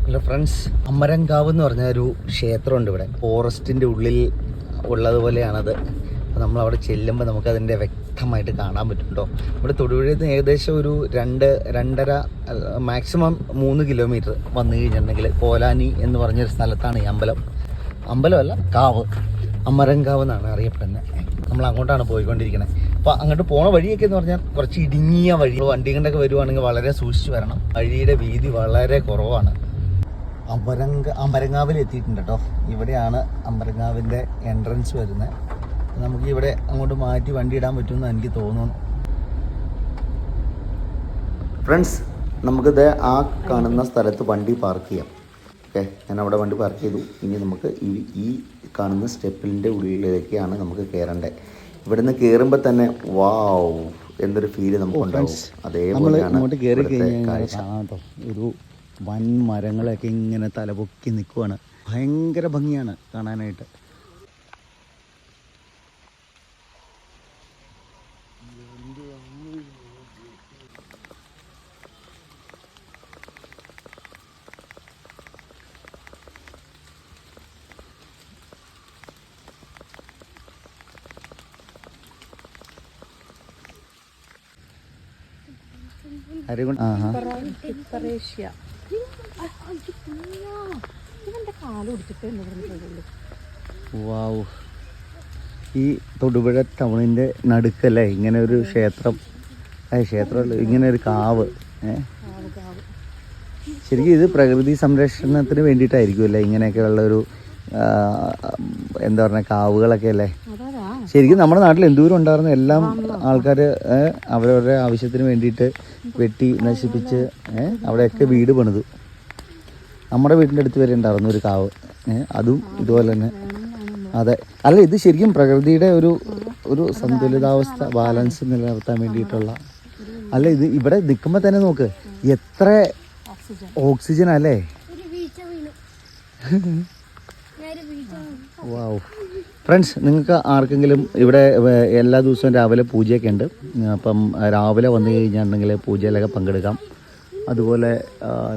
Hello friends, Amarankavu എന്ന് പറഞ്ഞ ഒരു ക്ഷേത്രമുണ്ട് ഇവിടെ. ഫോറസ്റ്റിൻ്റെ ഉള്ളിൽ ഉള്ളതുപോലെയാണത്. അപ്പോൾ നമ്മളവിടെ ചെല്ലുമ്പോൾ നമുക്കതിൻ്റെ വ്യക്തമായിട്ട് കാണാൻ പറ്റും കേട്ടോ. ഇവിടെ തൊടുപുഴയിൽ നിന്ന് ഏകദേശം ഒരു 2-2.5 മാക്സിമം 3 കിലോമീറ്റർ വന്നു കഴിഞ്ഞിട്ടുണ്ടെങ്കിൽ കോലാനി എന്ന് പറഞ്ഞൊരു സ്ഥലത്താണ് ഈ അമ്പലമല്ല, കാവ്, അമരങ്കാവ് എന്നാണ് അറിയപ്പെടുന്നത്. നമ്മൾ അങ്ങോട്ടാണ് പോയിക്കൊണ്ടിരിക്കുന്നത്. അപ്പോൾ അങ്ങോട്ട് പോണ വഴിയൊക്കെ എന്ന് പറഞ്ഞാൽ കുറച്ച് ഇടുങ്ങിയ വഴി. വണ്ടി കൊണ്ടൊക്കെ വരുവാണെങ്കിൽ വളരെ സൂക്ഷിച്ച് വരണം. വഴിയുടെ വീതി വളരെ കുറവാണ്. അമരങ്കാവിൽ എത്തിയിട്ടുണ്ട് കേട്ടോ. ഇവിടെയാണ് അമരങ്കാവിൻ്റെ എൻട്രൻസ് വരുന്നത്. നമുക്ക് ഇവിടെ അങ്ങോട്ട് മാറ്റി വണ്ടി ഇടാൻ പറ്റുമെന്ന് എനിക്ക് തോന്നുന്നു. ഫ്രണ്ട്സ്, നമുക്കിത് ആ കാണുന്ന സ്ഥലത്ത് വണ്ടി പാർക്ക് ചെയ്യാം. ഓക്കെ, ഞാൻ അവിടെ വണ്ടി പാർക്ക് ചെയ്തു. ഇനി നമുക്ക് ഈ കാണുന്ന സ്റ്റെപ്പിൻ്റെ ഉള്ളിലേക്കാണ് നമുക്ക് കയറേണ്ടത്. ഇവിടുന്ന് കയറുമ്പോൾ തന്നെ വാവ് എന്തൊരു ഫീല് നമുക്ക് ഉണ്ടാവും. അതേപോലെയാണ് ഇങ്ങോട്ട് കയറി കഴിഞ്ഞാൽ ഒരു വൻ മരങ്ങളൊക്കെ ഇങ്ങനെ തലപൊക്കി നിൽക്കുവാണ്. ഭയങ്കര ഭംഗിയാണ് കാണാനായിട്ട്. വാവ്, ഈ തൊടുപുഴ ടൗണിൻ്റെ നടുക്കല്ലേ ഇങ്ങനെ ഒരു ക്ഷേത്രം, ഇങ്ങനെ ഒരു കാവ്. ശരിക്കും ഇത് പ്രകൃതി സംരക്ഷണത്തിന് വേണ്ടിയിട്ടായിരിക്കും അല്ലേ ഇങ്ങനെയൊക്കെ ഉള്ളൊരു എന്താ പറയുക കാവുകളൊക്കെ അല്ലേ. ശരിക്കും നമ്മുടെ നാട്ടിൽ എന്തോരം ഉണ്ടായിരുന്ന എല്ലാം ആൾക്കാർ അവരവരുടെ ആവശ്യത്തിന് വേണ്ടിയിട്ട് വെട്ടി നശിപ്പിച്ച് അവിടെയൊക്കെ വീട് പണിതു. നമ്മുടെ വീടിൻ്റെ അടുത്ത് വരെ ഉണ്ടായിരുന്നു ഒരു കാവ്. അതും ഇതുപോലെ തന്നെ. അതെ, അല്ല ഇത് ശരിക്കും പ്രകൃതിയുടെ ഒരു സന്തുലിതാവസ്ഥ, ബാലൻസ് നിലനിർത്താൻ വേണ്ടിയിട്ടുള്ള. അല്ല ഇത് ഇവിടെ നിൽക്കുമ്പോൾ തന്നെ നോക്ക് എത്ര ഓക്സിജൻ അല്ലേ. വാവ് ഫ്രണ്ട്സ്, നിങ്ങൾക്ക് ആർക്കെങ്കിലും ഇവിടെ എല്ലാ ദിവസവും രാവിലെ പൂജയൊക്കെ ഉണ്ട്. അപ്പം രാവിലെ വന്നു കഴിഞ്ഞിട്ടുണ്ടെങ്കിൽ പൂജയിലൊക്കെ പങ്കെടുക്കാം. അതുപോലെ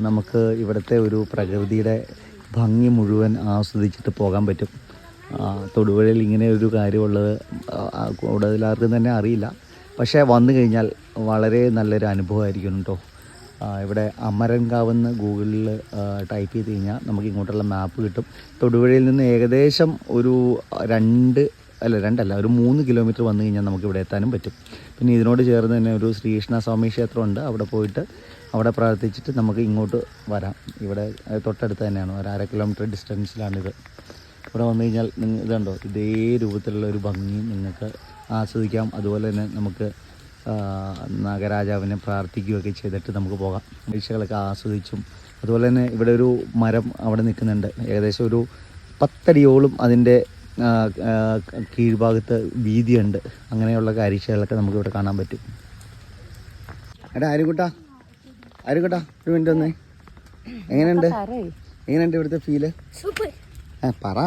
നമുക്ക് ഇവിടുത്തെ ഒരു പ്രകൃതിയുടെ ഭംഗി മുഴുവൻ ആസ്വദിച്ചിട്ട് പോകാൻ പറ്റും. തൊടുപുഴയിൽ ഇങ്ങനെ ഒരു കാര്യമുള്ളത് കൂടുതലാർക്കും തന്നെ അറിയില്ല. പക്ഷേ വന്നു കഴിഞ്ഞാൽ വളരെ നല്ലൊരു അനുഭവമായിരിക്കും കേട്ടോ. ഇവിടെ അമരങ്കാവെന്ന് ഗൂഗിളിൽ ടൈപ്പ് ചെയ്ത് കഴിഞ്ഞാൽ നമുക്ക് ഇങ്ങോട്ടുള്ള മാപ്പ് കിട്ടും. തൊടുപുഴയിൽ നിന്ന് ഏകദേശം ഒരു 3 കിലോമീറ്റർ വന്നു കഴിഞ്ഞാൽ നമുക്ക് ഇവിടെ എത്താനും പറ്റും. പിന്നെ ഇതിനോട് ചേർന്ന് തന്നെ ഒരു ശ്രീകൃഷ്ണസ്വാമി ക്ഷേത്രമുണ്ട്. അവിടെ പോയിട്ട് അവിടെ പ്രാർത്ഥിച്ചിട്ട് നമുക്ക് ഇങ്ങോട്ട് വരാം. ഇവിടെ തൊട്ടടുത്ത് തന്നെയാണ്, ഒരു 1/2 കിലോമീറ്റർ ഡിസ്റ്റൻസിലാണിത്. ഇവിടെ വന്നു കഴിഞ്ഞാൽ ഇതുണ്ടോ, ഇതേ രൂപത്തിലുള്ള ഒരു ഭംഗി നിങ്ങൾക്ക് ആസ്വദിക്കാം. അതുപോലെ തന്നെ നമുക്ക് നാഗരാജാവിനെ പ്രാർത്ഥിക്കുകയൊക്കെ ചെയ്തിട്ട് നമുക്ക് പോകാം. കാഴ്ചകളൊക്കെ ആസ്വദിച്ചും. അതുപോലെ തന്നെ ഇവിടെ ഒരു മരം അവിടെ നിൽക്കുന്നുണ്ട്. ഏകദേശം ഒരു 10 അടിയോളം അതിൻ്റെ കീഴ്ഭാഗത്ത് വീതിയുണ്ട്. അങ്ങനെയുള്ള കാഴ്ചകളൊക്കെ നമുക്കിവിടെ കാണാൻ പറ്റും. എടാ ആരുകൂട്ടാ ഒരു മിനിറ്റ് വന്നേ. എങ്ങനെയുണ്ട് ഇവിടുത്തെ ഫീല്? പറ.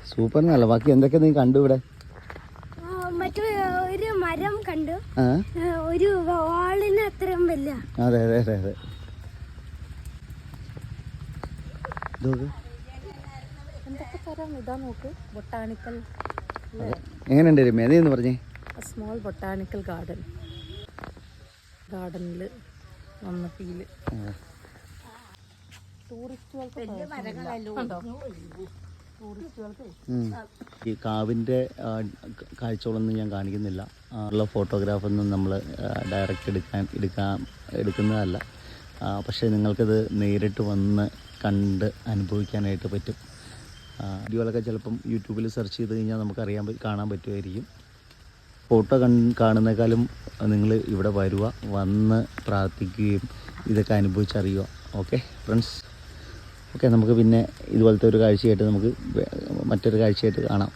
സൂപ്പർ എന്നല്ല, ബാക്കി എന്തൊക്കെ നീ കണ്ടു ഇവിടെ? ഒരു മരം കണ്ടു, ഒരു വാളിന് അത്രയും വലിയ. അതെ എങ്ങനെയുണ്ട് മേധയെന്ന് പറഞ്ഞേ? സ്മോൾ ബൊട്ടാണിക്കൽ ഗാർഡനിൽ വന്ന ഫീല്. ഈ കാവിൻ്റെ കാഴ്ചകളൊന്നും ഞാൻ കാണിക്കുന്നില്ല. ഉള്ള ഫോട്ടോഗ്രാഫൊന്നും നമ്മൾ ഡയറക്റ്റ് എടുക്കുന്നതല്ല. പക്ഷേ നിങ്ങൾക്കത് നേരിട്ട് വന്ന് കണ്ട് അനുഭവിക്കാനായിട്ട് പറ്റും. വീഡിയോകളൊക്കെ ചിലപ്പം യൂട്യൂബിൽ സെർച്ച് ചെയ്ത് കഴിഞ്ഞാൽ കാണാൻ പറ്റുമായിരിക്കും. ഫോട്ടോ കാണുന്നേക്കാളും നിങ്ങൾ ഇവിടെ വന്ന് പ്രാർത്ഥിക്കുകയും ഇതൊക്കെ അനുഭവിച്ചറിയുക. ഓക്കെ ഫ്രണ്ട്സ്, ഓക്കെ, നമുക്ക് പിന്നെ ഇതുപോലത്തെ ഒരു കാഴ്ചയായിട്ട് നമുക്ക് മറ്റൊരു കാഴ്ചയായിട്ട് കാണാം.